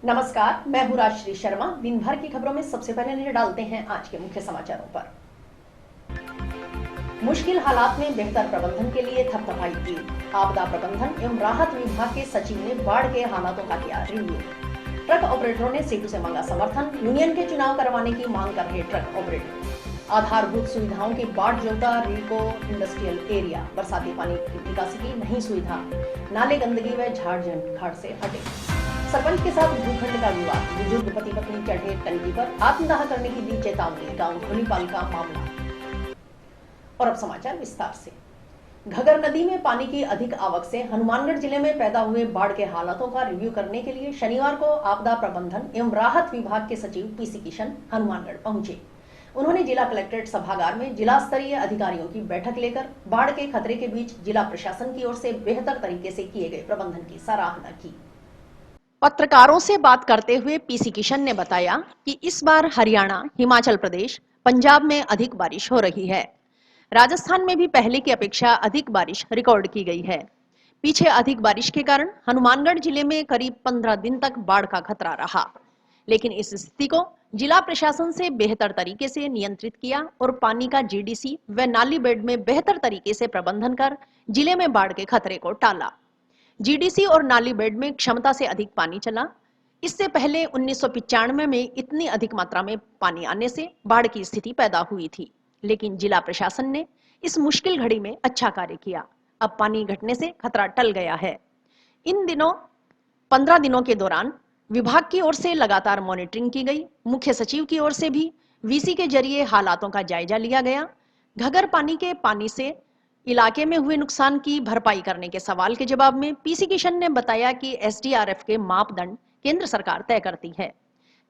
नमस्कार, मैं हूं राजश्री शर्मा। दिन भर की खबरों में सबसे पहले नजर डालते हैं आज के मुख्य समाचारों पर। मुश्किल हालात में बेहतर प्रबंधन के लिए थपथपाई टीम। आपदा प्रबंधन एवं राहत विभाग के सचिव ने बाढ़ के हालातों का किया रिव्यू। ट्रक ऑपरेटरों ने सीटू से मांगा समर्थन। यूनियन के चुनाव करवाने की मांग कर रहे ट्रक ऑपरेटर। आधारभूत सुविधाओं की बाढ़ जोता रिको इंडस्ट्रियल एरिया। बरसाती पानी की निकासी की नहीं सुविधा। नाले गंदगी व झाड़ झंखाड़ से हटे। सरपंच के साथ भूखंड का विवाद। बुजुर्ग पति पत्नी चढ़े टंकी पर, आत्मदाह करने की दी चेतावनी। गांव धोनीपाल का मामला। और अब समाचार विस्तार से। घगर नदी में पानी की अधिक आवक से हनुमानगढ़ जिले में पैदा हुए बाढ़ के हालातों का रिव्यू करने के लिए शनिवार को आपदा प्रबंधन एवं राहत विभाग के सचिव पीसी किशन हनुमानगढ़ पहुंचे। उन्होंने जिला कलेक्ट्रेट सभागार में जिला स्तरीय अधिकारियों की बैठक लेकर बाढ़ के खतरे के बीच जिला प्रशासन की ओर से बेहतर तरीके से किए गए प्रबंधन की सराहना की। पत्रकारों से बात करते हुए पीसी किशन ने बताया कि इस बार हरियाणा, हिमाचल प्रदेश, पंजाब में अधिक बारिश हो रही है। राजस्थान में भी पहले की अपेक्षा अधिक बारिश रिकॉर्ड की गई है। पीछे अधिक बारिश के कारण हनुमानगढ़ जिले में करीब 15 दिन तक बाढ़ का खतरा रहा, लेकिन इस स्थिति को जिला प्रशासन से बेहतर तरीके से नियंत्रित किया और पानी का जीडीसी व नाली बेड में बेहतर तरीके से प्रबंधन कर जिले में बाढ़ के खतरे को टाला। जीडीसी और नाली बेड में क्षमता से अधिक पानी चला। इससे पहले 1995 में इतनी अधिक मात्रा में पानी आने से बाढ़ की स्थिति पैदा हुई थी, लेकिन जिला प्रशासन ने इस मुश्किल घड़ी में अच्छा कार्य किया। अब पानी घटने से खतरा टल गया है। इन दिनों 15 दिनों के दौरान विभाग की ओर से लगातार मॉनिटरिंग की गई। मुख्य सचिव की ओर से भी वीसी के जरिए हालातों का जायजा लिया गया। घगर पानी से इलाके में हुए नुकसान की भरपाई करने के सवाल के जवाब में पीसी किशन ने बताया कि एसडीआरएफ के मापदंड केंद्र सरकार तय करती है।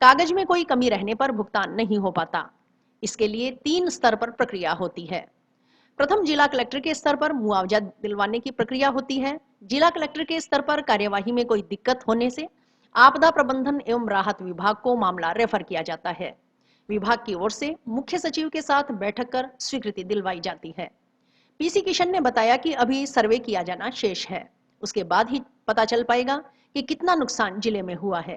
कागज में कोई कमी रहने पर भुगतान नहीं हो पाता। इसके लिए 3 स्तर पर प्रक्रिया होती है। प्रथम जिला कलेक्टर के स्तर पर मुआवजा दिलवाने की प्रक्रिया होती है। जिला कलेक्टर के स्तर पर कार्यवाही में कोई दिक्कत होने से आपदा प्रबंधन एवं राहत विभाग को मामला रेफर किया जाता है। विभाग की ओर से मुख्य सचिव के साथ बैठक कर स्वीकृति दिलवाई जाती है। पीसी किशन ने बताया कि अभी सर्वे किया जाना शेष है। उसके बाद ही पता चल पाएगा कि कितना नुकसान जिले में हुआ है।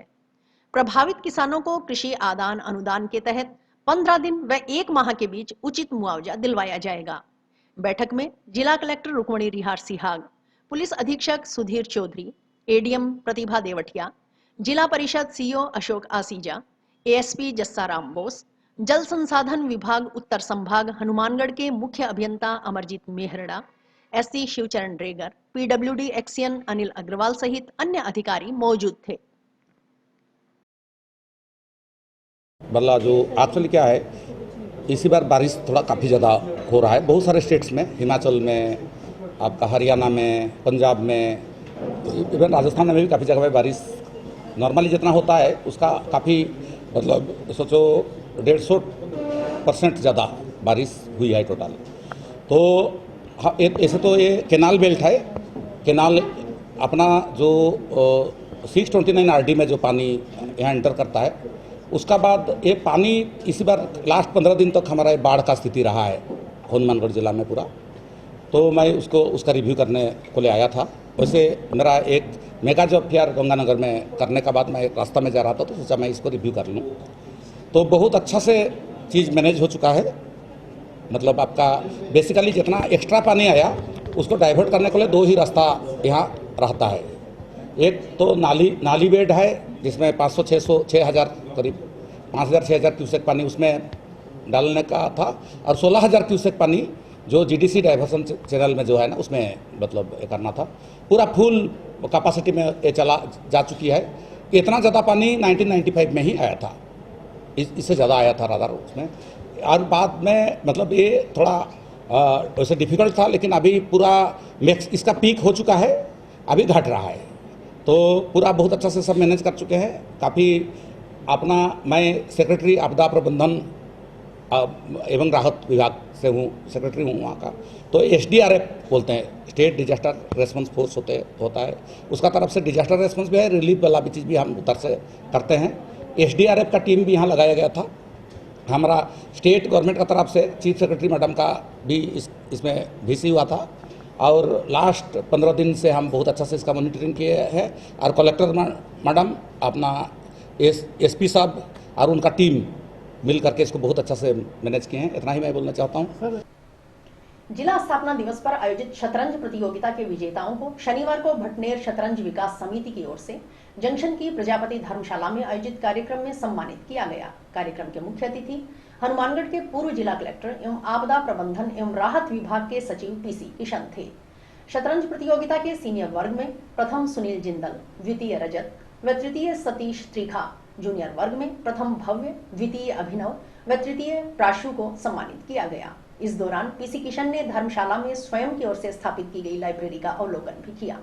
प्रभावित किसानों को कृषि आदान अनुदान के तहत 15 दिन व 1 माह के बीच उचित मुआवजा दिलवाया जाएगा। बैठक में जिला कलेक्टर रुक्मणी रिहार सिहाग, पुलिस अधीक्षक सुधीर चौधरी, एडीएम प्रतिभा देवटिया, जिला परिषद सीईओ अशोक आसीजा, एएसपी जस्साराम बोस, जल संसाधन विभाग उत्तर संभाग हनुमानगढ़ के मुख्य अभियंता अमरजीत मेहरड़ा, एससी शिवचरण रेगर, पीडब्ल्यूडी एक्सियन अनिल अग्रवाल सहित अन्य अधिकारी मौजूद थे। बल्ला जो एक्चुअली क्या है, इसी बार बारिश थोड़ा काफ़ी ज़्यादा हो रहा है बहुत सारे स्टेट्स में, हिमाचल में, आपका हरियाणा में, पंजाब में, इवन राजस्थान में भी काफ़ी जगह पे बारिश नॉर्मली जितना होता है उसका काफ़ी मतलब सोचो 150% ज़्यादा बारिश हुई है टोटल। तो हाँ, ऐसे तो ये केनाल बेल्ट है। केनाल अपना जो 629 आरडी में जो पानी यहाँ एंटर करता है, उसका बाद ये पानी इसी बार लास्ट 15 दिन तक हमारा बाढ़ का स्थिति रहा है हनुमानगढ़ जिला में पूरा। तो मैं उसका रिव्यू करने को ले आया था। वैसे मेरा एक मेगा जॉब फेयर गंगानगर में करने का बाद मैं एक रास्ता में जा रहा था, तो सोचा मैं इसको रिव्यू कर लूँ। तो बहुत अच्छा से चीज़ मैनेज हो चुका है। मतलब आपका बेसिकली जितना एक्स्ट्रा पानी आया उसको डाइवर्ट करने के लिए 2 ही रास्ता यहाँ रहता है। एक तो नाली बेड है जिसमें 500-600 6000 करीब 5000-6000 क्यूसेक पानी उसमें डालने का था, और 16000 क्यूसेक पानी जो जीडीसी डाइवर्सन चैनल में जो है ना उसमें मतलब करना था। पूरा फुल कैपेसिटी में ये जा चुकी है। इतना ज़्यादा पानी 1995 में ही आया था, इससे ज़्यादा आया था रादर उसमें। और बाद में मतलब ये थोड़ा वैसे डिफ़िकल्ट था, लेकिन अभी पूरा मैक्स इसका पीक हो चुका है, अभी घट रहा है। तो पूरा बहुत अच्छा से सब मैनेज कर चुके हैं। काफ़ी अपना मैं सेक्रेटरी आपदा प्रबंधन एवं राहत विभाग से हूँ, सेक्रेटरी हूँ वहाँ का। तो एसडीआरएफ बोलते हैं, स्टेट डिजास्टर रेस्पॉन्स फोर्स होता है, उसका तरफ से डिजास्टर रेस्पॉन्स भी है, रिलीफ वाला भी चीज़ भी हम उधर से करते हैं। एसडीआरएफ का टीम भी यहाँ लगाया गया था। हमारा स्टेट गवर्नमेंट का तरफ से चीफ सेक्रेटरी मैडम का भी इसमें वीसी हुआ था, और लास्ट 15 दिन से हम बहुत अच्छा से इसका मॉनिटरिंग किए हैं। और कलेक्टर मैडम अपना एसपी साहब और उनका टीम मिल करके इसको बहुत अच्छा से मैनेज किए हैं। इतना ही मैं बोलना चाहता हूँ। जिला स्थापना दिवस पर आयोजित शतरंज प्रतियोगिता के विजेताओं को शनिवार को भटनेर शतरंज विकास समिति की ओर से जंक्शन की प्रजापति धर्मशाला में आयोजित कार्यक्रम में सम्मानित किया गया। कार्यक्रम के मुख्य अतिथि हनुमानगढ़ के पूर्व जिला कलेक्टर एवं आपदा प्रबंधन एवं राहत विभाग के सचिव पीसी किशन थे। शतरंज प्रतियोगिता के सीनियर वर्ग में प्रथम सुनील जिंदल, द्वितीय रजत व तृतीय सतीश त्रिखा, जूनियर वर्ग में प्रथम भव्य, द्वितीय अभिनव व तृतीय प्राशु को सम्मानित किया गया। इस दौरान पीसी किशन ने धर्मशाला में स्वयं की ओर से स्थापित की गई लाइब्रेरी का अवलोकन भी किया।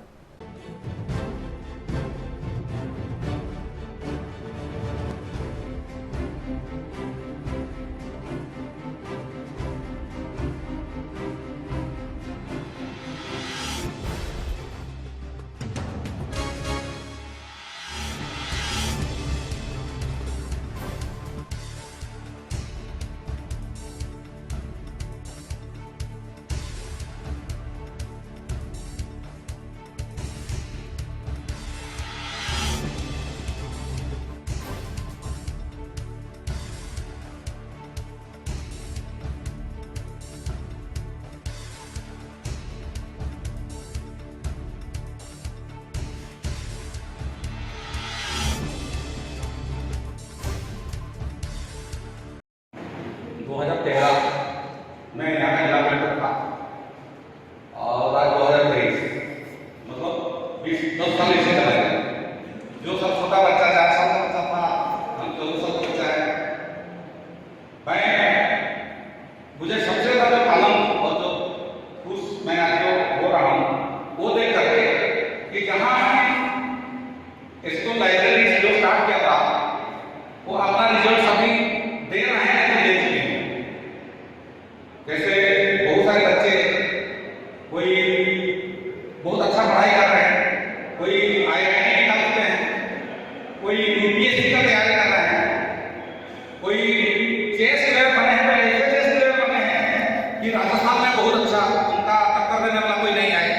मैं यहाँ का जिला कलेक्टर था और आज 2023 मतलब 10 साल इससे चला गया। जो सब छोटा बच्चा 4 साल का बच्चा था, हम 14 साल का बच्चा है। मुझे सबसे ज्यादा आनंद और जो खुश मैं आज जो हो रहा हूँ वो देख करके कि जहाँ इसको लाइब्रेरी से जो स्टार्ट किया था वो अपना रिजल्ट सभी दे रहे हैं, तो दे चुके हैं। जैसे बहुत सारे बच्चे कोई बहुत अच्छा पढ़ाई कर रहे हैं, कोई IIT निकाल चुके हैं, कोई UPSC का तैयारी कर रहे हैं, कोई चेस प्लेयर बने हैं, ऐसे चेस प्लेयर बने हैं कि राजस्थान में बहुत अच्छा उनका टक्कर देने वाला कोई नहीं आए।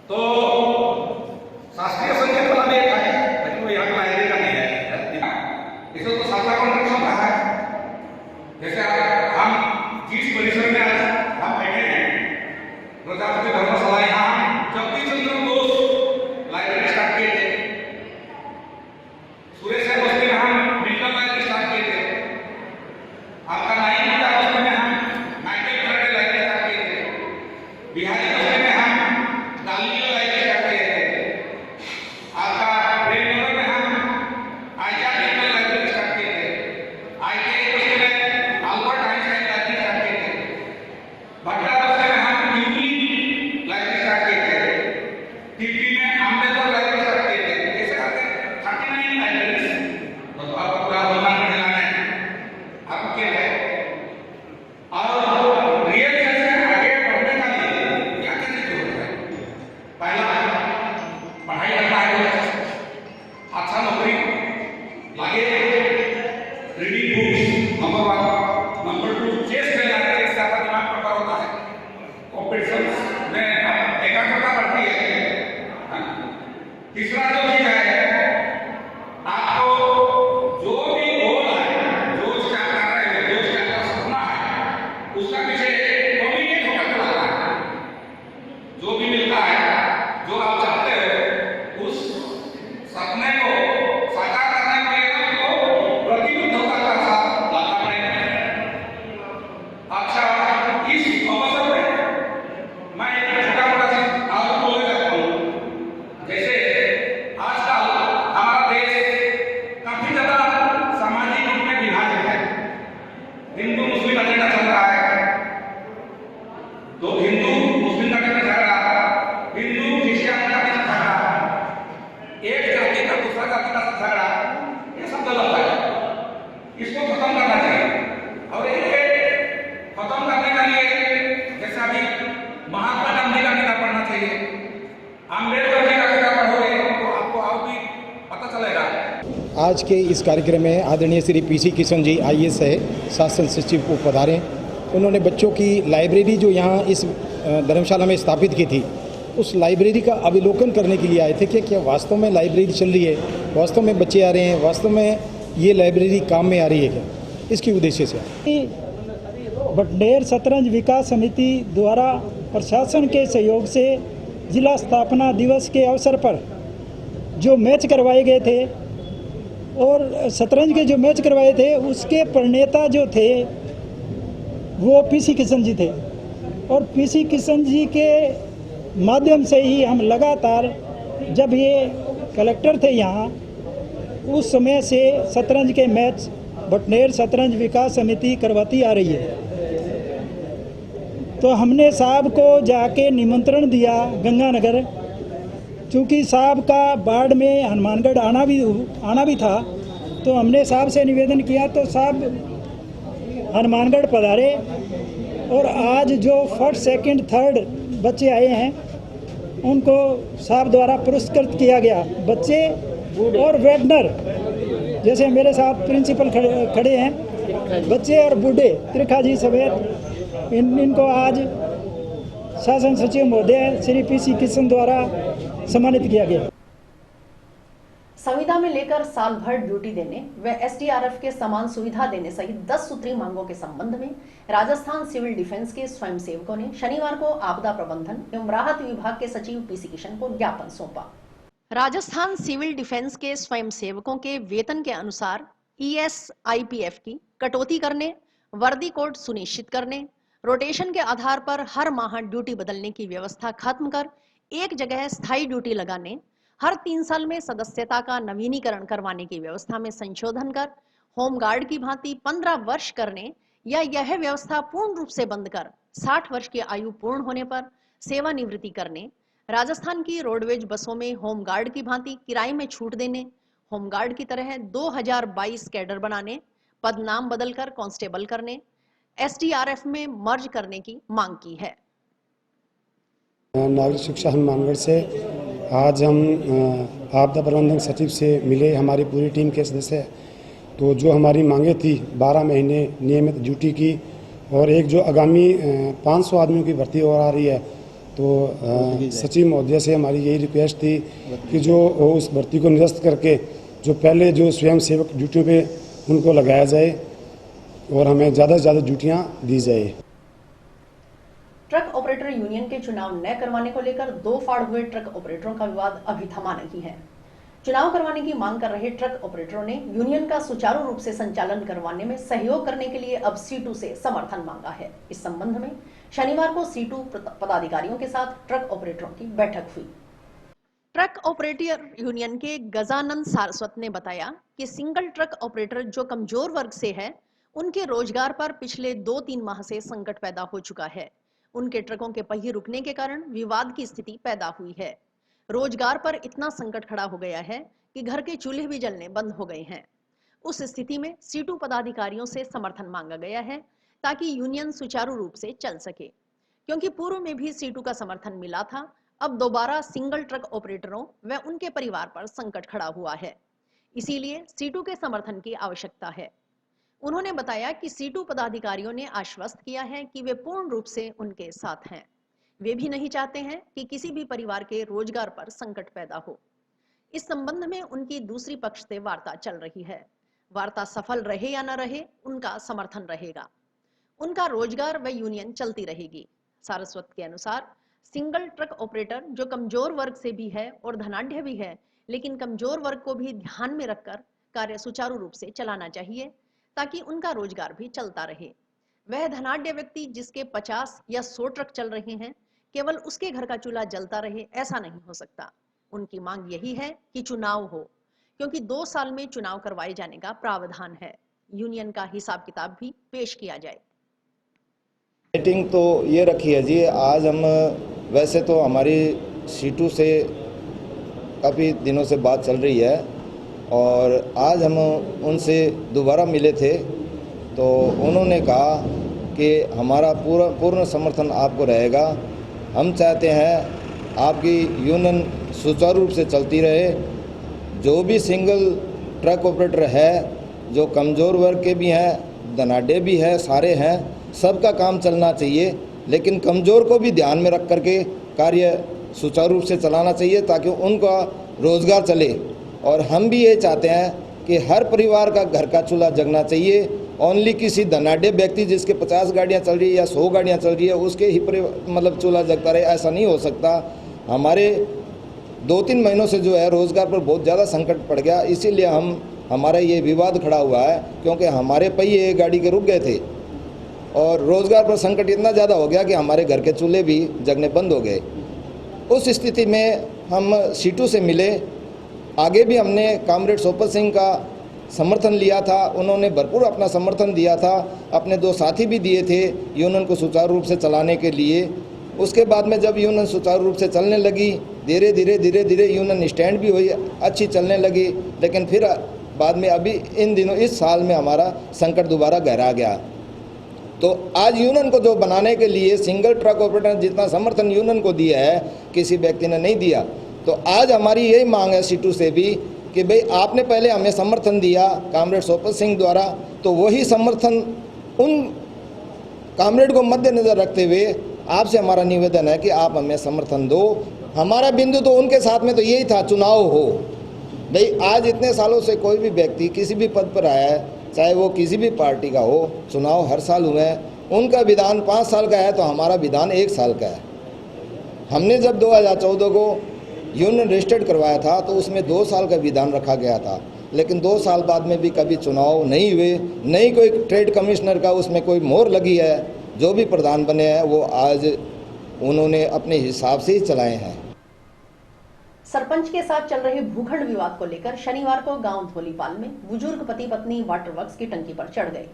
तो शास्त्रीय संगीत वाला भी एक है, लेकिन वो यहाँ का लाइब्रेरी का नहीं है। इसे तो सातवा कॉन्ट्रेक्शन का है। जैसे हम जिस परिसर में आज हम बैठे हैं, प्रजापति धर्मशाला, यहाँ जगदीश चंद्र बोस लाइब्रेरी स्टार्ट किए थे, सुरेश बस्ती में हम मिल्टन लाइब्रेरी स्टार्ट किए थे, आपका नाइन का बस्ती में हम माइकल फैराडे लाइब्रेरी स्टार्ट किए थे, बिहारी बस्ती में हम गालिलियो लाइब्रेरी स्टार्ट किए थे, आपका प्रेमनगर में हम आइजाक न्यूटन लाइब्रेरी स्टार्ट किए थे, ITI बस्ती में अल्बर्ट आइंस्टाइन लाइब्रेरी स्टार्ट किए थे, भट्टा बस्ती में हम न्यूटन लाइब्रेरी स्टार्ट किए थे, टीपी में अम्बेडकर लाइब्रेरी स्टार्ट किए थे। ऐसे करके 39 लाइब्रेरीज तो आपको पूरा हनुमानगढ़ जिला में आपको क्या है। और रियल से आगे बढ़ने का लिए क्या क्या चीज होता है। पहला पढ़ाई करना है, अच्छा नौकरी लगे, reading books number 1, number 2 chess खेलना, चेस से आपका दिमाग प्रकार होता है, कॉम्पिटिशन में एकाग्रता बढ़ती है। तीसरा जो चीज है, आपको जो भी गोल है, जो क्या कर रहे हैं, जो क्या सपना है, उसका पीछे कम्युनिकेट होकर चलना है। जो भी मिलता है, जो आप चाहते हो, उस सपने को साकार करने के लिए आपको प्रतिबद्धता का साथ लाना पड़ेगा। अच्छा, इस अवसर में मैं एक छोटा-मोटा चीज आपको बोलना चाहता हूँ। जैसे आजकल हमारा देश काफी ज्यादा सामाजिक रूप में विभाजित है। हिंदू मुस्लिम एजेंडा चल रहा है, तो हिंदू मुस्लिम का भी झगड़ा, हिंदू क्रिश्चियन का भी झगड़ा, एक जाति का दूसरा जाति का झगड़ा, ये सब गलत है। इसको खत्म करना चाहिए। और ये खत्म करने के लिए जैसे अभी महात्मा गांधी का किताब पढ़ना चाहिए, अम्बेडकर जी का किताब पढ़ोगे तो आपको और भी पता चलेगा। आज के इस कार्यक्रम में आदरणीय श्री पीसी किशन जी IAS है, शासन सचिव को पधारे। उन्होंने बच्चों की लाइब्रेरी जो यहाँ इस धर्मशाला में स्थापित की थी, उस लाइब्रेरी का अवलोकन करने के लिए आए थे कि क्या वास्तव में लाइब्रेरी चल रही है, वास्तव में बच्चे आ रहे हैं, वास्तव में ये लाइब्रेरी काम में आ रही है क्या, इसकी उद्देश्य से। बटनेर शतरंज विकास समिति द्वारा प्रशासन के सहयोग से जिला स्थापना दिवस के अवसर पर जो मैच करवाए गए थे और शतरंज के जो मैच करवाए थे उसके प्रणेता जो थे वो पीसी किशन जी थे और पीसी किशन जी के माध्यम से ही हम लगातार जब ये कलेक्टर थे यहाँ उस समय से शतरंज के मैच बटनेर शतरंज विकास समिति करवाती आ रही है। तो हमने साहब को जाके निमंत्रण दिया गंगानगर, चूँकि साहब का बाढ़ में हनुमानगढ़ आना भी था, तो हमने साहब से निवेदन किया तो साहब हनुमानगढ़ पधारे और आज जो फर्स्ट सेकंड थर्ड बच्चे आए हैं उनको साहब द्वारा पुरस्कृत किया गया। बच्चे और वेटनर जैसे मेरे साथ प्रिंसिपल खड़े हैं, बच्चे और बूढ़े त्रिखा जी समेत इनको आज शासन सचिव महोदय श्री पीसी किशन द्वारा सम्मानित किया गया। संविदा में लेकर साल भर ड्यूटी देने व एसडीआरएफ के समान सुविधा देने सहित 10 सूत्री मांगों के संबंध में राजस्थान सिविल डिफेंस के स्वयंसेवकों ने शनिवार को आपदा प्रबंधन एवं राहत विभाग के सचिव पीसी किशन को ज्ञापन सौंपा। राजस्थान सिविल डिफेंस के स्वयंसेवकों के वेतन के अनुसार ESIPF की कटौती करने, वर्दी कोड सुनिश्चित करने, रोटेशन के आधार पर हर माह ड्यूटी बदलने की व्यवस्था खत्म कर एक जगह स्थायी ड्यूटी लगाने, हर 3 साल में सदस्यता का नवीनीकरण करवाने की व्यवस्था में संशोधन कर होमगार्ड की भांति 15 वर्ष करने या यह व्यवस्था पूर्ण रूप से बंद कर 60 वर्ष की आयु पूर्ण होने पर सेवानिवृत्ति करने, राजस्थान की रोडवेज बसों में होमगार्ड की भांति किराए में छूट देने, होमगार्ड की तरह 2022 कैडर बनाने, पद नाम बदलकर कांस्टेबल करने, एसडीआरएफ में मर्ज करने की मांग की है। नागरिक शिक्षा हनुमानगढ़ से आज हम आपदा प्रबंधन सचिव से मिले, हमारी पूरी टीम के सदस्य। तो जो हमारी मांगे थी 12 महीने नियमित ड्यूटी की और एक जो आगामी 500 आदमियों की भर्ती हो आ रही है, तो सचिव महोदय से हमारी यही रिक्वेस्ट थी कि जो उस भर्ती को निरस्त करके जो पहले जो स्वयं सेवक ड्यूटी पे उनको लगाया जाए और हमें ज़्यादा से ज़्यादा ड्यूटियाँ दी जाए। ट्रक ऑपरेटर यूनियन के चुनाव न करवाने को लेकर 2 फाड़ हुए ट्रक ऑपरेटरों का विवाद अभी थमा नहीं है। चुनाव करवाने की मांग कर रहे ट्रक ऑपरेटरों ने यूनियन का सुचारू रूप से संचालन करवाने में सहयोग करने के लिए अब सीटू से समर्थन मांगा है। इस संबंध में शनिवार को सीटू पदाधिकारियों के साथ ट्रक ऑपरेटरों की बैठक हुई। ट्रक ऑपरेटर यूनियन के गजानंद सारस्वत ने बताया कि सिंगल ट्रक ऑपरेटर जो कमजोर वर्ग से है, उनके रोजगार पर पिछले 2-3 माह से संकट पैदा हो चुका है। उनके ट्रकों के पहिए रुकने के कारण विवाद की स्थिति पैदा हुई है। रोजगार पर इतना संकट खड़ा हो गया है कि घर के चूल्हे भी जलने बंद हो गए हैं। उस स्थिति में सीटू पदाधिकारियों से समर्थन मांगा गया है ताकि यूनियन सुचारू रूप से चल सके। क्योंकि पूर्व में भी सीटू का समर्थन मिला था, अब दोबारा सिंगल ट्रक ऑपरेटरों व उनके परिवार पर संकट खड़ा हुआ है। इसीलिए सीटू के समर्थन की आवश्यकता है। उन्होंने बताया कि सीटू पदाधिकारियों ने आश्वस्त किया है कि वे पूर्ण रूप से उनके साथ हैं। वे भी नहीं चाहते हैं कि किसी भी परिवार के रोजगार पर संकट पैदा हो। इस संबंध में उनकी दूसरी पक्ष से वार्ता चल रही है। वार्ता सफल रहे या न रहे, उनका समर्थन रहेगा। उनका रोजगार व यूनियन चलती रहेगी। सारस्वत के अनुसार सिंगल ट्रक ऑपरेटर जो कमजोर वर्ग से भी है और धनाढ्य भी है, लेकिन कमजोर वर्ग को भी ध्यान में रखकर कार्य सुचारू रूप से चलाना चाहिए ताकि उनका रोजगार भी चलता रहे। वह धनाढ्य व्यक्ति जिसके 50 या 100 ट्रक चल रहे हैं, केवल उसके घर का चूल्हा जलता रहे, ऐसा नहीं हो सकता। उनकी मांग यही है कि चुनाव हो, क्योंकि 2 साल में चुनाव करवाए जाने का प्रावधान है। यूनियन का हिसाब किताब भी पेश किया जाए। मीटिंग तो ये रखी है जी, आज हम वैसे तो हमारी सीटू से काफ़ी दिनों से बात चल रही है और आज हम उनसे दोबारा मिले थे, तो उन्होंने कहा कि हमारा पूर्ण समर्थन आपको रहेगा। हम चाहते हैं आपकी यूनियन सुचारू रूप से चलती रहे। जो भी सिंगल ट्रक ऑपरेटर है, जो कमज़ोर वर्ग के भी हैं, धनाढ्य भी है, सारे हैं, सबका काम चलना चाहिए, लेकिन कमज़ोर को भी ध्यान में रख करके कार्य सुचारू रूप से चलाना चाहिए ताकि उनका रोज़गार चले। और हम भी ये चाहते हैं कि हर परिवार का घर का चूल्हा जगना चाहिए। ओनली किसी धनाढ़ व्यक्ति जिसके 50 गाड़ियाँ चल रही है या 100 गाड़ियाँ चल रही है उसके ही मतलब चूल्हा जगता रहे, ऐसा नहीं हो सकता। हमारे 2-3 महीनों से जो है रोज़गार पर बहुत ज़्यादा संकट पड़ गया, इसीलिए हमारा ये विवाद खड़ा हुआ है, क्योंकि हमारे पहिए गाड़ी के रुक गए थे और रोज़गार पर संकट इतना ज़्यादा हो गया कि हमारे घर के चूल्हे भी जगने बंद हो गए। उस स्थिति में हम सीटू से मिले। आगे भी हमने कॉमरेड सोपत सिंह का समर्थन लिया था, उन्होंने भरपूर अपना समर्थन दिया था, अपने 2 साथी भी दिए थे यूनियन को सुचारू रूप से चलाने के लिए। उसके बाद में जब यूनियन सुचारू रूप से चलने लगी, धीरे धीरे यूनियन स्टैंड भी हुई, अच्छी चलने लगी, लेकिन फिर बाद में अभी इन दिनों इस साल में हमारा संकट दोबारा गहरा गया। तो आज यूनियन को जो बनाने के लिए सिंगल ट्रक ऑपरेटर ने जितना समर्थन यूनियन को दिया है किसी व्यक्ति ने नहीं दिया। तो आज हमारी यही मांग है सीटू से भी कि भाई आपने पहले हमें समर्थन दिया कॉमरेड सोपत सिंह द्वारा, तो वही समर्थन उन कॉमरेड को मद्देनजर रखते हुए आपसे हमारा निवेदन है कि आप हमें समर्थन दो। हमारा बिंदु तो उनके साथ में तो यही था, चुनाव हो। भाई आज इतने सालों से कोई भी व्यक्ति किसी भी पद पर आया है, चाहे वो किसी भी पार्टी का हो, चुनाव हर साल हुए हैं। उनका विधान 5 साल का है तो हमारा विधान 1 साल का है। हमने जब 2014 को यूनियन रजिस्टर्ड करवाया था तो उसमें 2 साल का विधान रखा गया था, लेकिन 2 साल बाद में भी कभी चुनाव नहीं हुए, नहीं कोई ट्रेड कमिश्नर का उसमें कोई मोहर लगी है। जो भी प्रधान बने हैं वो आज उन्होंने अपने हिसाब से ही चलाए हैं। सरपंच के साथ चल रहे भूखंड विवाद को लेकर शनिवार को गांव धोलीपाल में बुजुर्ग पति पत्नी वाटर वर्क्स की टंकी पर चढ़ गए।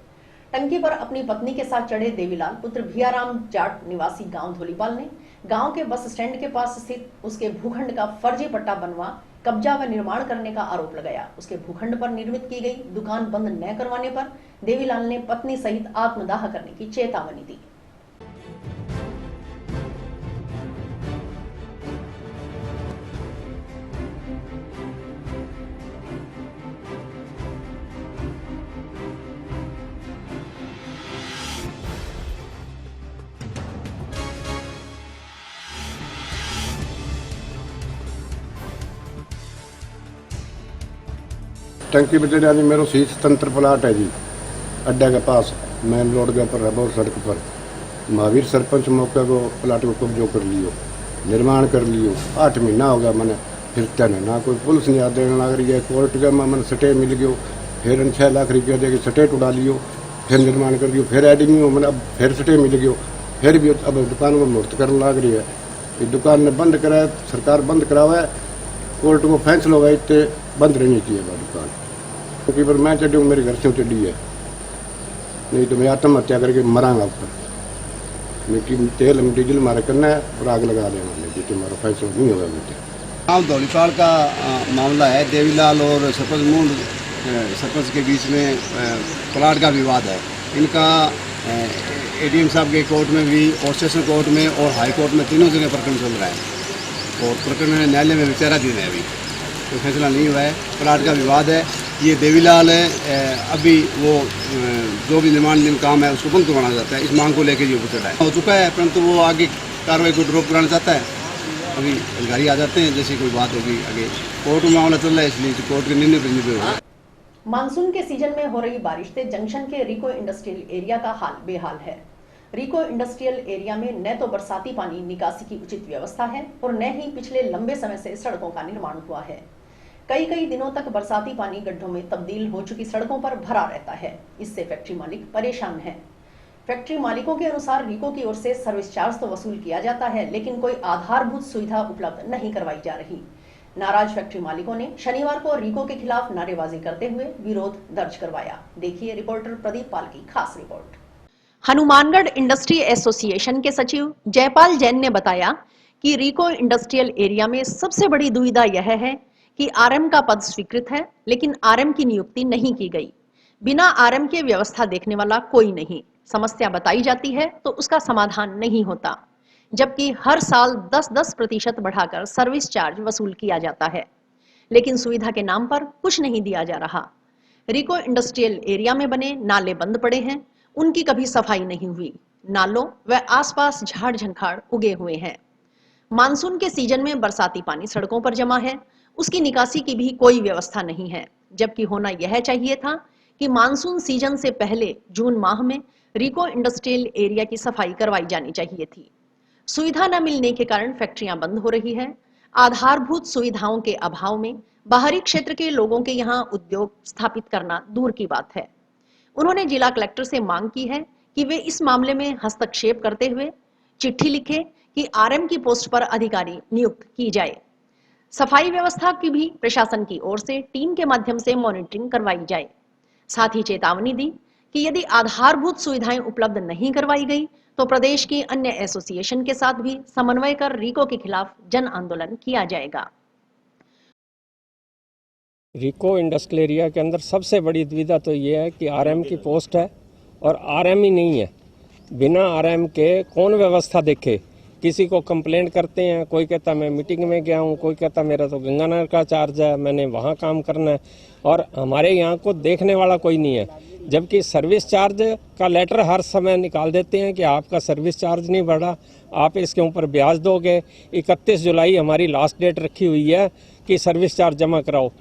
टंकी पर अपनी पत्नी के साथ चढ़े देवीलाल पुत्र भियाराम जाट निवासी गांव धोलीपाल ने गांव के बस स्टैंड के पास स्थित उसके भूखंड का फर्जी पट्टा बनवा कब्जा व निर्माण करने का आरोप लगाया। उसके भूखंड पर निर्मित की गई दुकान बंद न करवाने पर देवीलाल ने पत्नी सहित आत्मदाह करने की चेतावनी दी। टंकी बचड़े यानी मेरा शीश तंत्र प्लाट है जी, अड्डा के पास मेन रोड के ऊपर है, बहुत सड़क पर। महावीर सरपंच मौके को प्लाट को कब्जो कर लियो, निर्माण कर लियो। 8 महीना हो गया मैंने फिरते ने, ना कोई पुलिस नहीं आते लग रही है। कोर्ट के में मैंने सटे मिल गयो, फिर 6 लाख रुपया दे के सटे उड़ा लियो, फिर निर्माण कर दियो, फिर एडिंग में मैंने अब फिर सटे मिल गयो, फिर भी अब दुकान को मुहूर्त करने लग रही है। ये दुकान ने बंद कराया, सरकार बंद करावा है, कोर्ट को फैसला होगा इतने बंद रहनी चाहिए दुकान, क्योंकि पर मैं चढ़ी हूँ, मेरे घर से चढ़ी है, नहीं तो मैं आत्महत्या करके मरांगा ऊपर। लेकिन तेल हम डीजल मारे करना है और आग लगा देना, लेकिन तुम्हारा फैसला नहीं होगा बेटे। गाँव धौलीपाल का मामला है। देवीलाल और सरपंच के बीच में प्लाट का विवाद है। इनका एडीएम साहब के कोर्ट में भी और सेशन कोर्ट में और हाई कोर्ट में तीनों जगह प्रकरण चल रहा है और प्रकरण न्यायालय में विचाराधीन है। अभी कोई फैसला नहीं हुआ है। प्लाट का विवाद है। ये देवीलाल अभी वो जो भी निर्माण काम है उसको बंद करवाना चाहता है। इस मांग को लेकर ये उतरा है, हो चुका है, परंतु वो आगे कार्रवाई को ड्रॉप कराना चाहता है। अभी अधिकारी आ जाते हैं, जैसी कोई बात होगी आगे कोर्ट में मामला चल रहा है, इसलिए कोर्ट के निर्णय पर निर्भर होगा। मानसून के सीजन में हो रही बारिश से जंक्शन के रिको इंडस्ट्रियल एरिया का हाल बेहाल है। रिको इंडस्ट्रियल एरिया में न तो बरसाती पानी निकासी की उचित व्यवस्था है और न ही पिछले लंबे समय से सड़कों का निर्माण हुआ है। कई दिनों तक बरसाती पानी गड्ढों में तब्दील हो चुकी सड़कों पर भरा रहता है। इससे फैक्ट्री मालिक परेशान हैं। फैक्ट्री मालिकों के अनुसार रिको की ओर से सर्विस चार्ज तो वसूल किया जाता है, लेकिन कोई आधारभूत सुविधा उपलब्ध नहीं करवाई जा रही। नाराज फैक्ट्री मालिकों ने शनिवार को रिको के खिलाफ नारेबाजी करते हुए विरोध दर्ज करवाया। देखिए रिपोर्टर प्रदीप पाल की खास रिपोर्ट। हनुमानगढ़ इंडस्ट्री एसोसिएशन के सचिव जयपाल जैन ने बताया कि रिको इंडस्ट्रियल एरिया में सबसे बड़ी दुविधा यह है कि आरएम का पद स्वीकृत है, लेकिन आरएम की नियुक्ति नहीं की गई। बिना आरएम के व्यवस्था देखने वाला कोई नहीं। समस्या बताई जाती है तो उसका समाधान नहीं होता, जबकि हर साल 10% बढ़ाकर सर्विस चार्ज वसूल किया जाता है, लेकिन सुविधा के नाम पर कुछ नहीं दिया जा रहा। रिको इंडस्ट्रियल एरिया में बने नाले बंद पड़े हैं, उनकी कभी सफाई नहीं हुई। नालों व आसपास झाड़ झंखाड़ उगे हुए हैं। मानसून के सीजन में बरसाती पानी सड़कों पर जमा है, उसकी निकासी की भी कोई व्यवस्था नहीं है, जबकि होना यह चाहिए था कि मानसून सीजन से पहले जून माह में रिको इंडस्ट्रियल एरिया की सफाई करवाई जानी चाहिए थी। सुविधा न मिलने के कारण फैक्ट्रियां बंद हो रही है। आधारभूत सुविधाओं के अभाव में बाहरी क्षेत्र के लोगों के यहाँ उद्योग स्थापित करना दूर की बात है। उन्होंने जिला कलेक्टर से मांग की है कि वे इस मामले में हस्तक्षेप करते हुए चिट्ठी लिखे कि आरएम की पोस्ट पर अधिकारी नियुक्त की जाए। सफाई व्यवस्था की भी प्रशासन की ओर से टीम के माध्यम से मॉनिटरिंग करवाई जाए। साथ ही चेतावनी दी कि यदि आधारभूत सुविधाएं उपलब्ध नहीं करवाई गई तो प्रदेश के अन्य एसोसिएशन के साथ भी समन्वय कर रिको के खिलाफ जन आंदोलन किया जाएगा। रिको इंडस्ट्रियल एरिया के अंदर सबसे बड़ी दुविधा तो ये है कि आरएम की पोस्ट है और आरएम ही नहीं है। बिना आरएम के कौन व्यवस्था देखे। किसी को कंप्लेंट करते हैं, कोई कहता मैं मीटिंग में गया हूँ, कोई कहता मेरा तो गंगानगर का चार्ज है, मैंने वहाँ काम करना है, और हमारे यहाँ को देखने वाला कोई नहीं है। जबकि सर्विस चार्ज का लेटर हर समय निकाल देते हैं कि आपका सर्विस चार्ज नहीं बढ़ा, आप इसके ऊपर ब्याज दोगे। 31 जुलाई हमारी लास्ट डेट रखी हुई है कि सर्विस चार्ज जमा कराओ,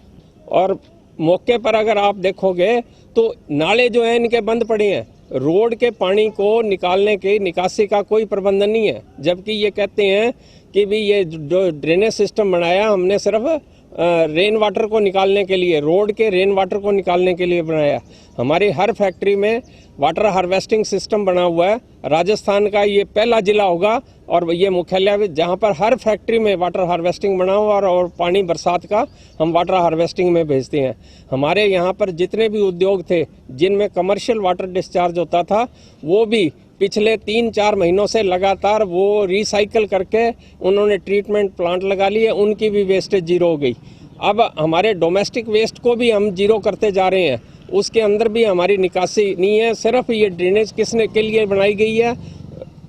और मौके पर अगर आप देखोगे तो नाले जो हैं इनके बंद पड़े हैं। रोड के पानी को निकालने की निकासी का कोई प्रबंधन नहीं है, जबकि ये कहते हैं कि भी ये जो ड्रेनेज सिस्टम बनाया हमने सिर्फ रेन वाटर को निकालने के लिए, रोड के रेन वाटर को निकालने के लिए बनाया। हमारी हर फैक्ट्री में वाटर हार्वेस्टिंग सिस्टम बना हुआ है। राजस्थान का ये पहला जिला होगा और ये मुख्यालय जहाँ पर हर फैक्ट्री में वाटर हार्वेस्टिंग बना हुआ और पानी बरसात का हम वाटर हार्वेस्टिंग में भेजते हैं। हमारे यहाँ पर जितने भी उद्योग थे जिनमें कमर्शियल वाटर डिस्चार्ज होता था, वो भी पिछले 3-4 महीनों से लगातार वो रिसाइकल करके उन्होंने ट्रीटमेंट प्लांट लगा लिए, उनकी भी वेस्टेज जीरो हो गई। अब हमारे डोमेस्टिक वेस्ट को भी हम जीरो करते जा रहे हैं, उसके अंदर भी हमारी निकासी नहीं है। सिर्फ ये ड्रेनेज किसने के लिए बनाई गई है?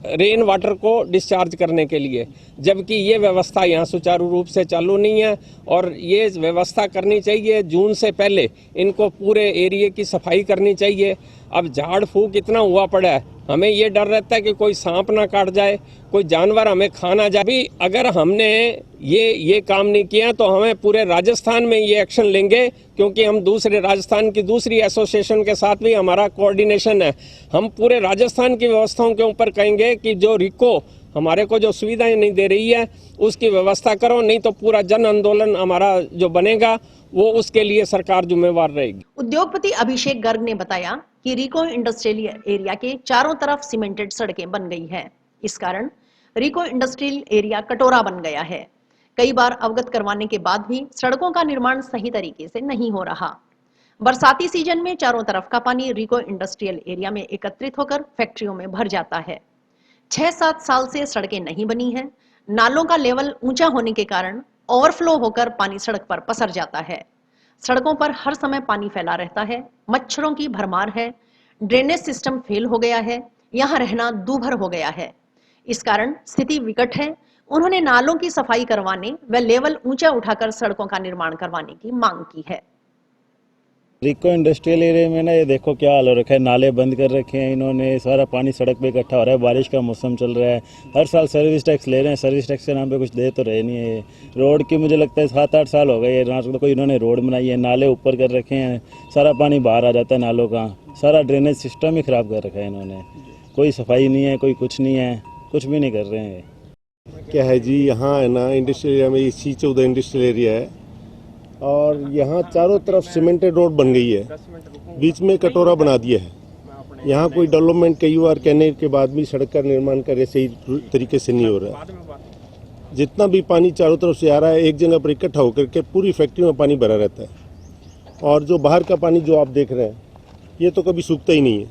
रेन वाटर को डिस्चार्ज करने के लिए, जबकि ये व्यवस्था यहाँ सुचारू रूप से चालू नहीं है। और ये व्यवस्था करनी चाहिए जून से पहले, इनको पूरे एरिया की सफाई करनी चाहिए। अब झाड़ फूक इतना हुआ पड़ा है, हमें ये डर रहता है कि कोई सांप ना काट जाए, कोई जानवर हमें खा ना जाए। भी अगर हमने ये काम नहीं किया तो हमें पूरे राजस्थान में ये एक्शन लेंगे, क्योंकि हम दूसरे राजस्थान की दूसरी एसोसिएशन के साथ भी हमारा कोऑर्डिनेशन है। हम पूरे राजस्थान की व्यवस्थाओं के ऊपर कहेंगे कि जो रिको हमारे को जो सुविधाएं नहीं दे रही है उसकी व्यवस्था करो, नहीं तो पूरा जन आंदोलन हमारा जो बनेगा वो उसके लिए सरकार जिम्मेवार रहेगी। उद्योगपति अभिषेक गर्ग ने बताया कि रिको इंडस्ट्रियल एरिया के चारों तरफ सीमेंटेड सड़कें बन गई हैं। इस कारण रिको इंडस्ट्रियल एरिया कटोरा बन गया है। कई बार अवगत करवाने के बाद भी सड़कों का निर्माण सही तरीके से नहीं हो रहा। बरसाती सीजन में चारों तरफ का पानी रिको इंडस्ट्रियल एरिया में एकत्रित होकर फैक्ट्रियों में भर जाता है। 6-7 साल से सड़कें नहीं बनी हैं। नालों का लेवल ऊंचा होने के कारण ओवरफ्लो होकर पानी सड़क पर पसर जाता है। सड़कों पर हर समय पानी फैला रहता है। मच्छरों की भरमार है। ड्रेनेज सिस्टम फेल हो गया है। यहाँ रहना दूभर हो गया है। इस कारण स्थिति विकट है। उन्होंने नालों की सफाई करवाने व लेवल ऊंचा उठाकर सड़कों का निर्माण करवाने की मांग की है। रिको इंडस्ट्रियल एरिया में ना ये देखो क्या हाल हो रखा है, नाले बंद कर रखे हैं इन्होंने, सारा पानी सड़क पे इकट्ठा हो रहा है। बारिश का मौसम चल रहा है, हर साल सर्विस टैक्स ले रहे हैं, सर्विस टैक्स के नाम पे कुछ दे तो रहे नहीं है। रोड की मुझे लगता है 7-8 साल हो गए ना तो कोई इन्होंने रोड बनाई है, नाले ऊपर कर रखे हैं, सारा पानी बाहर आ जाता है नालों का, सारा ड्रेनेज सिस्टम ही ख़राब कर रखा है इन्होंने। कोई सफाई नहीं है, कोई कुछ नहीं है, कुछ भी नहीं कर रहे हैं। क्या है जी, यहाँ है ना इंडस्ट्रियल एरिया में ये C14 इंडस्ट्रियल एरिया है और यहाँ चारों तरफ सीमेंटेड रोड बन गई है, बीच में कटोरा बना दिया है। यहाँ कोई डेवलपमेंट कई बार कहने के बाद भी सड़क का निर्माण करे सही तरीके से नहीं हो रहा है। जितना भी पानी चारों तरफ से आ रहा है एक जगह पर इकट्ठा होकर के पूरी फैक्ट्री में पानी भरा रहता है। और जो बाहर का पानी जो आप देख रहे हैं ये तो कभी सूखता ही नहीं है,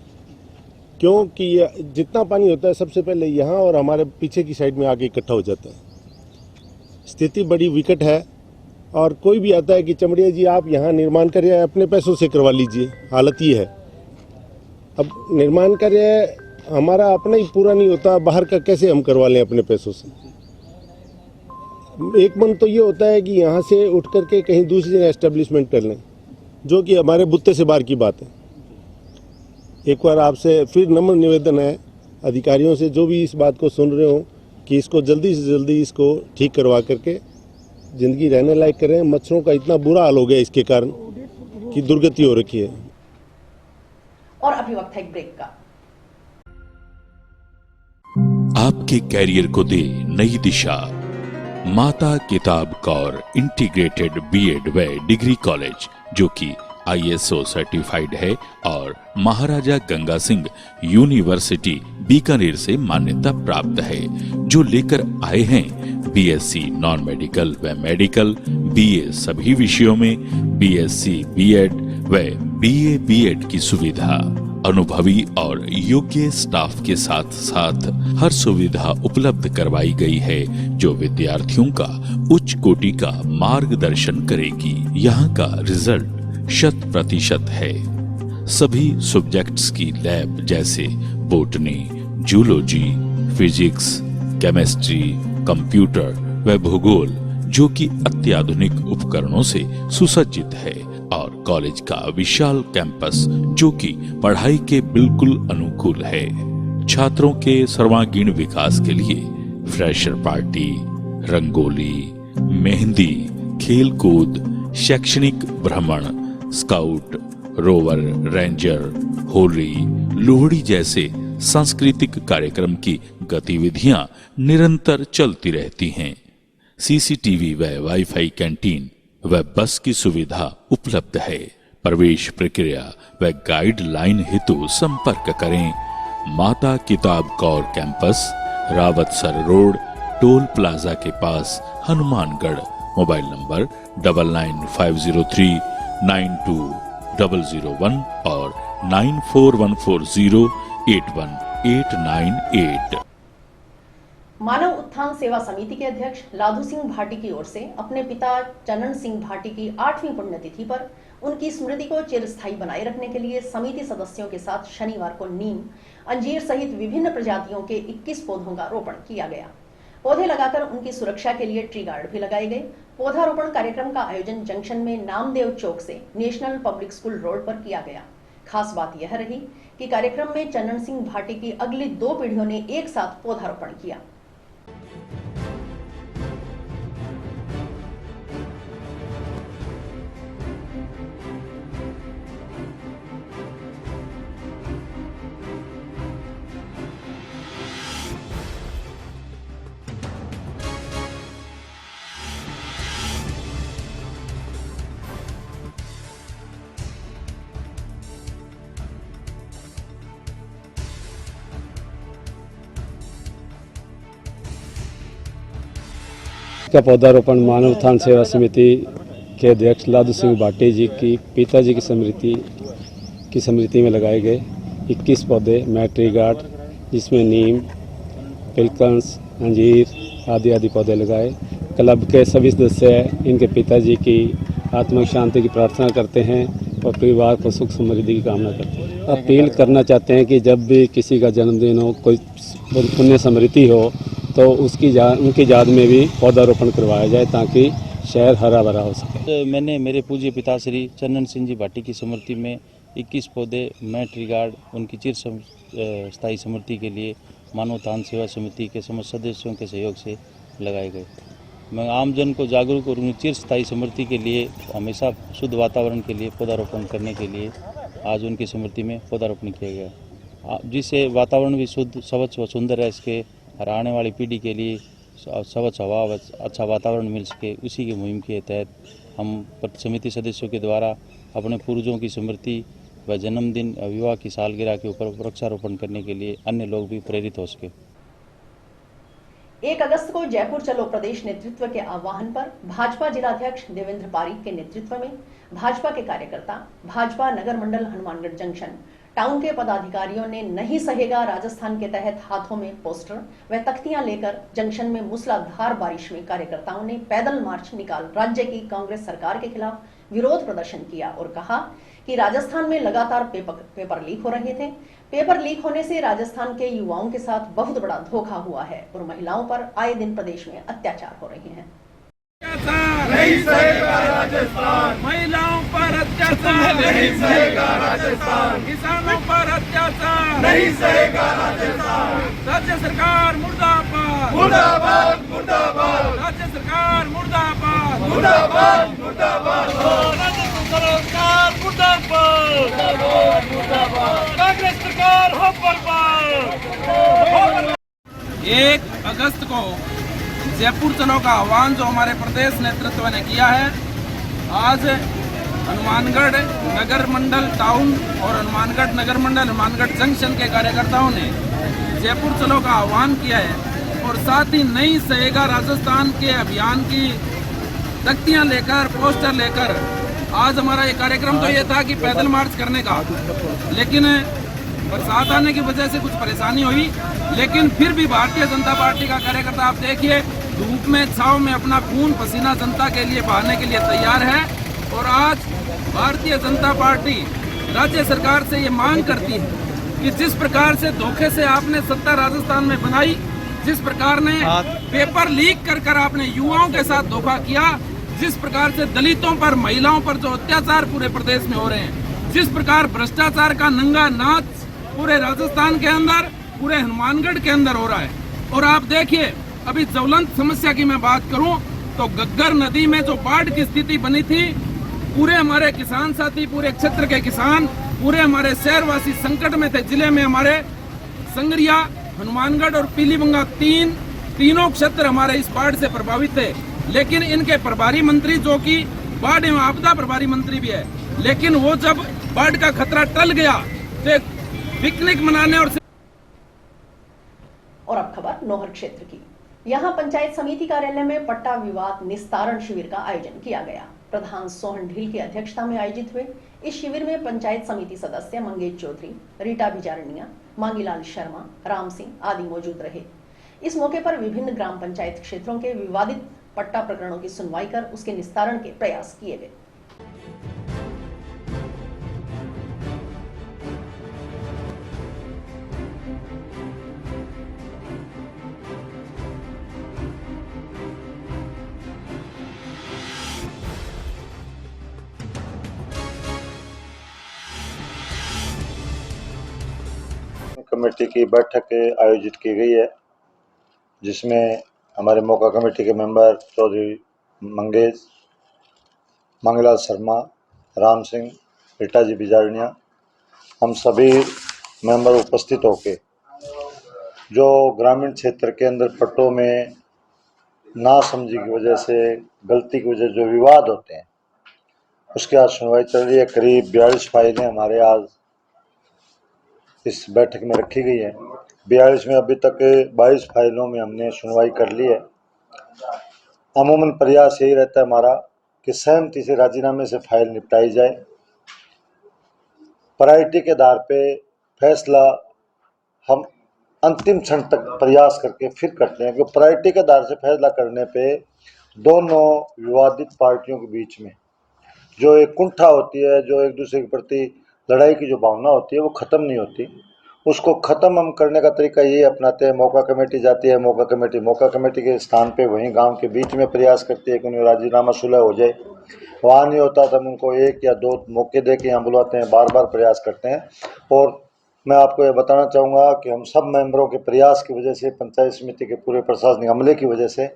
क्योंकि जितना पानी होता है सबसे पहले यहाँ और हमारे पीछे की साइड में आके इकट्ठा हो जाता है। स्थिति बड़ी विकट है और कोई भी आता है कि चमड़िया जी आप यहाँ निर्माण करिए, अपने पैसों से करवा लीजिए। हालत ये है, अब निर्माण करिए, हमारा अपना ही पूरा नहीं होता, बाहर का कैसे हम करवा लें अपने पैसों से। एक मन तो ये होता है कि यहाँ से उठ करके कहीं दूसरी जगह एस्टेब्लिशमेंट कर लें, जो कि हमारे बुत्ते से बाहर की बात है। एक बार आपसे फिर नम्र निवेदन है अधिकारियों से, जो भी इस बात को सुन रहे हो कि इसको जल्दी से जल्दी इसको ठीक करवा करके ज़िंदगी रहने लायक करें। मच्छरों का इतना बुरा हाल हो गया इसके कारण कि दुर्गति हो रखी है। और अभी वक्त है एक ब्रेक का। आपके कैरियर को दे नई दिशा। माता किताब कौर इंटीग्रेटेड बीएड व डिग्री कॉलेज, जो कि ISO सर्टिफाइड है और महाराजा गंगा सिंह यूनिवर्सिटी बीकानेर से मान्यता प्राप्त है, जो लेकर आए हैं BSc नॉन मेडिकल व मेडिकल, BA सभी विषयों में, BSc बीएड व BA बीएड की सुविधा। अनुभवी और योग्य स्टाफ के साथ साथ हर सुविधा उपलब्ध करवाई गई है, जो विद्यार्थियों का उच्च कोटि का मार्गदर्शन करेगी। यहाँ का रिजल्ट 100% है। सभी सब्जेक्ट्स की लैब जैसे botany, zoology, physics, chemistry, computer व भूगोल, जो कि अत्याधुनिक उपकरणों से सुसज्जित है, और कॉलेज का विशाल कैंपस, जो कि पढ़ाई के बिल्कुल अनुकूल है। छात्रों के सर्वांगीण विकास के लिए फ्रेशर पार्टी, रंगोली, मेहंदी, खेल कूद, शैक्षणिक भ्रमण, scout, rover, ranger, Holi, Lohri जैसे सांस्कृतिक कार्यक्रम की गतिविधियां निरंतर चलती रहती हैं। CCTV व वाईफाई कैंटीन व बस की सुविधा उपलब्ध है। प्रवेश प्रक्रिया व गाइडलाइन हेतु संपर्क करें माता किताब Kaur campus, Rawatsar road, toll plaza के पास, हनुमानगढ़। मोबाइल नंबर 9950392001 और 9414081898। मानव उत्थान सेवा समिति के अध्यक्ष लाधू सिंह भाटी की ओर से अपने पिता चनन सिंह भाटी की 8वीं पुण्यतिथि पर उनकी स्मृति को चिरस्थायी बनाए रखने के लिए समिति सदस्यों के साथ शनिवार को नीम, अंजीर सहित विभिन्न प्रजातियों के 21 पौधों का रोपण किया गया। पौधे लगाकर उनकी सुरक्षा के लिए ट्री गार्ड भी लगाए गए। पौधारोपण कार्यक्रम का आयोजन जंक्शन में नामदेव चौक से नेशनल पब्लिक स्कूल रोड पर किया गया। खास बात यह रही कि कार्यक्रम में चनन सिंह भाटी की अगली 2 पीढ़ियों ने एक साथ पौधारोपण किया। का पौधारोपण मानव उत्थान सेवा समिति के अध्यक्ष लाधू सिंह भाटी जी की पिताजी की स्मृति में लगाए गए 21 पौधे मैट्री गार्ड, जिसमें नीम, पिलकंस, अंजीर आदि पौधे लगाए। क्लब के सभी सदस्य इनके पिताजी की आत्मिक शांति की प्रार्थना करते हैं और परिवार को सुख समृद्धि की कामना करते हैं। अपील करना चाहते हैं कि जब भी किसी का जन्मदिन हो, कोई पुण्य स्मृति हो, तो उनकी याद में भी पौधारोपण करवाया जाए ताकि शहर हरा भरा हो सके। तो मैंने मेरे पूज्य पिता श्री चन्नन सिंह जी भाटी की स्मृति में 21 पौधे मैट्री गार्ड उनकी चिर स्थायी स्मृति के लिए मानव उत्थान सेवा समिति के समस्त सदस्यों के सहयोग से लगाए गए। मैं आमजन को जागरूक और उनकी चिर स्थायी स्मृति के लिए हमेशा शुद्ध वातावरण के लिए पौधारोपण करने के लिए आज उनकी स्मृति में पौधारोपण किया गया, जिससे वातावरण भी शुद्ध, स्वच्छ व सुंदर है। इसके और आने वाली पीढ़ी के लिए स्वच्छ हवा व अच्छा वातावरण मिल सके, उसी की मुहिम के तहत हम समिति सदस्यों के द्वारा अपने पूर्वजों की स्मृति व जन्मदिन, विवाह की सालगिरह के ऊपर वृक्षारोपण करने के लिए अन्य लोग भी प्रेरित हो सके। 1 अगस्त को जयपुर चलो प्रदेश नेतृत्व के आह्वान पर भाजपा जिलाध्यक्ष देवेंद्र पारीक के नेतृत्व में भाजपा के कार्यकर्ता भाजपा नगर मंडल हनुमानगढ़ जंक्शन टाउन के पदाधिकारियों ने नहीं सहेगा राजस्थान के तहत हाथों में पोस्टर व तख्तियां लेकर जंक्शन में मूसलाधार बारिश में कार्यकर्ताओं ने पैदल मार्च निकाल राज्य की कांग्रेस सरकार के खिलाफ विरोध प्रदर्शन किया और कहा कि राजस्थान में लगातार पेपर लीक हो रहे थे। पेपर लीक होने से राजस्थान के युवाओं के साथ बहुत बड़ा धोखा हुआ है और महिलाओं पर आए दिन प्रदेश में अत्याचार हो रहे हैं। नहीं सहेगा राजस्थान, महिलाओं पर अत्याचार नहीं सहेगा राजस्थान, किसानों पर अत्याचार नहीं सहेगा राजस्थान, राज्य सरकार मुर्दाबाद मुर्दाबाद मुर्दाबाद राज्य सरकार मुर्दाबाद मुर्दाबाद मुर्दाबाद राज्य सरकार मुर्दाबाद मुर्दाबाद कांग्रेस सरकार हो बर्बाद। 1 अगस्त को जयपुर चलो का आह्वान जो हमारे प्रदेश नेतृत्व ने किया है, आज हनुमानगढ़ नगर मंडल टाउन और हनुमानगढ़ नगर मंडल हनुमानगढ़ जंक्शन के कार्यकर्ताओं ने जयपुर चलो का आह्वान किया है और साथ ही नहीं सहेगा राजस्थान के अभियान की तख्तियां लेकर पोस्टर लेकर आज हमारा ये कार्यक्रम तो ये था कि पैदल मार्च करने का, लेकिन बरसात आने की वजह से कुछ परेशानी हुई, लेकिन फिर भी भारतीय जनता पार्टी का कार्यकर्ता आप देखिए धूप में छाव में अपना खून पसीना जनता के लिए बहाने के लिए तैयार है। और आज भारतीय जनता पार्टी राज्य सरकार से ये मांग करती है कि जिस प्रकार से धोखे से आपने सत्ता राजस्थान में बनाई, जिस प्रकार ने पेपर लीक कर आपने युवाओं के साथ धोखा किया, जिस प्रकार से दलितों पर महिलाओं पर जो अत्याचार पूरे प्रदेश में हो रहे हैं, जिस प्रकार भ्रष्टाचार का नंगा नाच पूरे राजस्थान के अंदर पूरे हनुमानगढ़ के अंदर हो रहा है। और आप देखिए अभी ज्वलंत समस्या की मैं बात करूं तो घग्गर नदी में जो बाढ़ की स्थिति बनी थी, पूरे हमारे किसान साथी पूरे क्षेत्र के किसान पूरे हमारे शहरवासी संकट में थे। जिले में हमारे संगरिया हनुमानगढ़ और पीलीबंगा तीनों क्षेत्र हमारे इस बाढ़ से प्रभावित थे, लेकिन इनके प्रभारी मंत्री जो कि बाढ़ एवं आपदा प्रभारी मंत्री भी है, लेकिन वो जब बाढ़ का खतरा टल गया तो पिकनिक मनाने और अब खबर नौहर क्षेत्र की। यहाँ पंचायत समिति कार्यालय में पट्टा विवाद निस्तारण शिविर का आयोजन किया गया। प्रधान सोहन ढील की अध्यक्षता में आयोजित हुए इस शिविर में पंचायत समिति सदस्य मंगेश चौधरी, रीटा बिजारनिया, मांगीलाल शर्मा, राम सिंह आदि मौजूद रहे। इस मौके पर विभिन्न ग्राम पंचायत क्षेत्रों के विवादित पट्टा प्रकरणों की सुनवाई कर उसके निस्तारण के प्रयास किए गए। कमेटी की बैठक आयोजित की गई है, जिसमें हमारे मौका कमेटी के मेंबर चौधरी मंगेश, मांगीलाल शर्मा, राम सिंह, रीटा जी बिजारनिया, हम सभी मेंबर उपस्थित होकर जो ग्रामीण क्षेत्र के अंदर पट्टों में नासमझी की वजह से, गलती की वजह से जो विवाद होते हैं उसकी आज सुनवाई चल रही है। करीब 42 फाइलें हमारे आज इस बैठक में रखी गई है। 42 में अभी तक 22 फाइलों में हमने सुनवाई कर ली है। अमूमन प्रयास यही रहता है हमारा कि सहमति से राजीनामे से फाइल निपटाई जाए। प्रायोरिटी के आधार पे फैसला हम अंतिम क्षण तक प्रयास करके फिर करते हैं, क्योंकि प्रायोरिटी के आधार से फैसला करने पे दोनों विवादित पार्टियों के बीच में जो एक कुंठा होती है, जो एक दूसरे के प्रति लड़ाई की जो भावना होती है वो ख़त्म नहीं होती। उसको ख़त्म हम करने का तरीका ये अपनाते हैं, मौका कमेटी जाती है, मौका कमेटी के स्थान पे वहीं गांव के बीच में प्रयास करती है कि उन्हें राजीनामा सुलह हो जाए। वहाँ नहीं होता तो हम उनको 1 या 2 मौके दे के यहाँ बुलाते हैं, बार बार प्रयास करते हैं। और मैं आपको ये बताना चाहूँगा कि हम सब मेंबरों के प्रयास की वजह से, पंचायत समिति के पूरे प्रशासनिक अमले की वजह से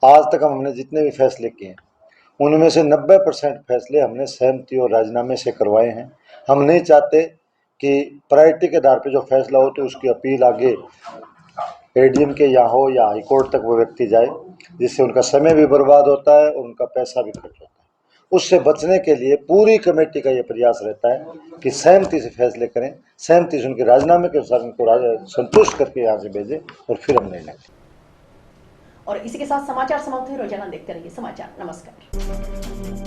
आज तक हमने जितने भी फैसले किए हैं उनमें से 90% फैसले हमने सहमति और राजीनामे से करवाए हैं। हम नहीं चाहते कि प्रायोरिटी के आधार पे जो फैसला हो तो उसकी अपील आगे एडीएम के यहाँ हो या हाईकोर्ट तक वो व्यक्ति जाए, जिससे उनका समय भी बर्बाद होता है और उनका पैसा भी खर्च होता है। उससे बचने के लिए पूरी कमेटी का ये प्रयास रहता है कि सहमति से फैसले करें, सहमति से उनके राजीनामे के अनुसार उनको संतुष्ट करके यहाँ से भेजें और फिर हम निर्णय करें। और इसी के साथ समाचार समाप्त हुए। रोजाना देखते रहिए समाचार। नमस्कार।